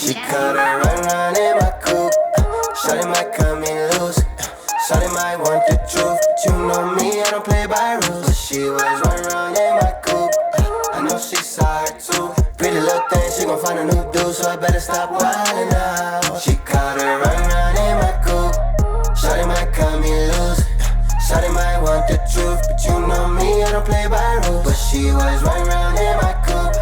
She caught her run in my coupe. Shawty might cut me loose. Shawty might want the truth, but you know me, I don't play by rules. But she was run in my coupe. I know she saw it too. Pretty little thing, she gon' find a new dude, so I better stop wildin' out. She caught her run in my coupe. Shawty might cut me loose. Shawty might want the truth, but you know me, I don't play by rules. But she was run in my coupe.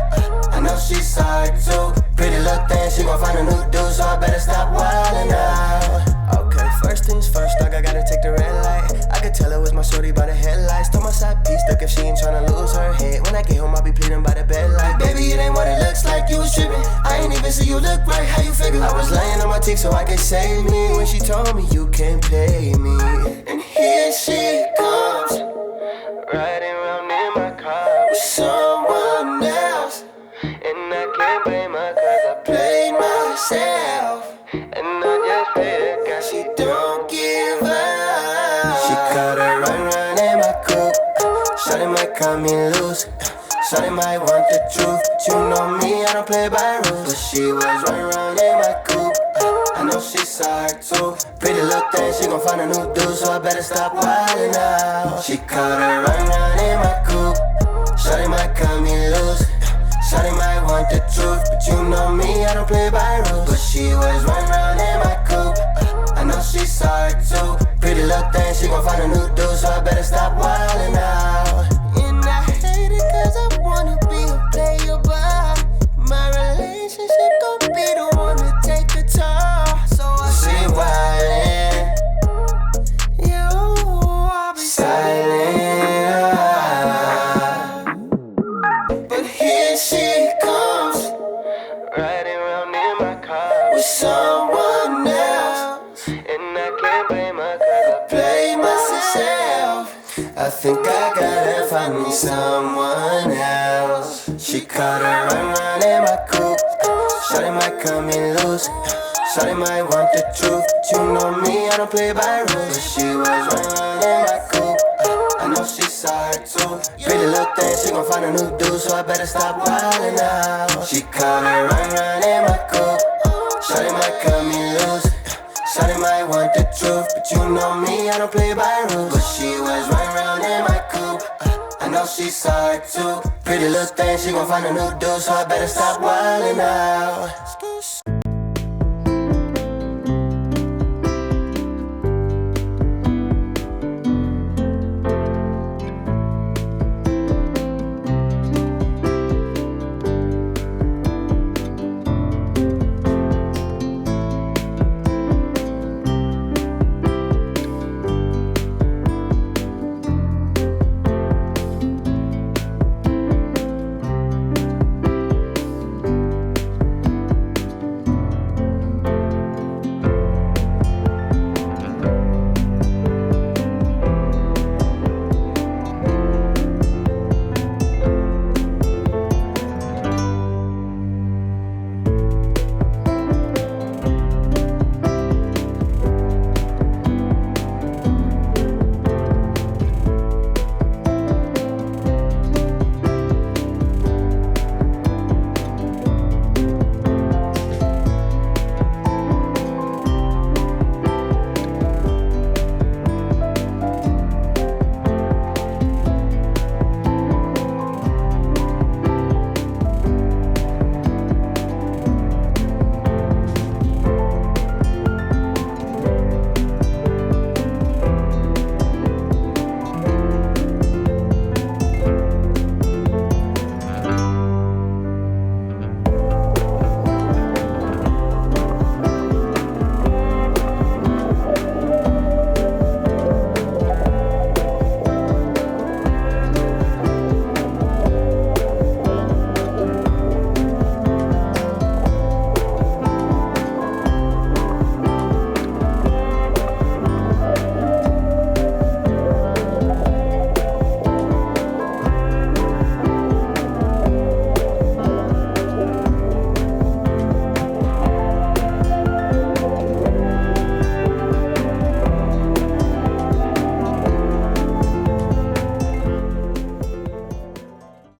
I know she saw it too. Pretty little thing, she gon' find a new dude, so I better stop wildin' out. Okay, first things first, dog, I gotta take the red light. I could tell it was my shorty by the headlights. Told my side piece, look if she ain't tryna lose her head. When I get home, I'll be pleading by the bed like, baby, it ain't what it looks like, you was trippin'. I ain't even see you look right, how you figure? I was laying on my cheek so I could save me. When she told me you can't play me. And here she comes, riding around in my car with someone else. And I can't blame her cause I played myself. And I just pray to God she don't give up. She caught her run in my coupe. Shawty might cut me loose. Shawty might want the truth, but you know me, I don't play by rules. But she was run in my coupe. I know she saw her too. Pretty little thing, she gon' find a new dude, so I better stop wildin' out. She caught her run in my coupe. Shawty might cut me loose. Shawty might want the truth, but you know me, I don't play by rules. But she was run in my coupe. I know she saw it too. Pretty little thing, she gon' find a new dude, so I better stop wildin' out. And I hate it cause I wanna be a player, but my relationship gon' be the one to take the toll. So I say wildin', I'll be silent. But here she comes, riding around in my car with someone else. And I can't blame her cause I play myself. I think I gotta find me someone else. She caught her run in my coupe. Shawty might cut me loose. Shawty might want the truth, but you know me, I don't play by rules. But she was run in my coupe. I know she saw her too. Pretty little thing, she gon' find a new dude, so I better stop wildin' out. She caught her run in my coupe. Shawty might cut me loose. Shawty might want the truth, but you know me, I don't play by rules. But she was run in my coupe. I know she saw her too. Pretty little thing, she gon' find a new dude, so I better stop wildin' out.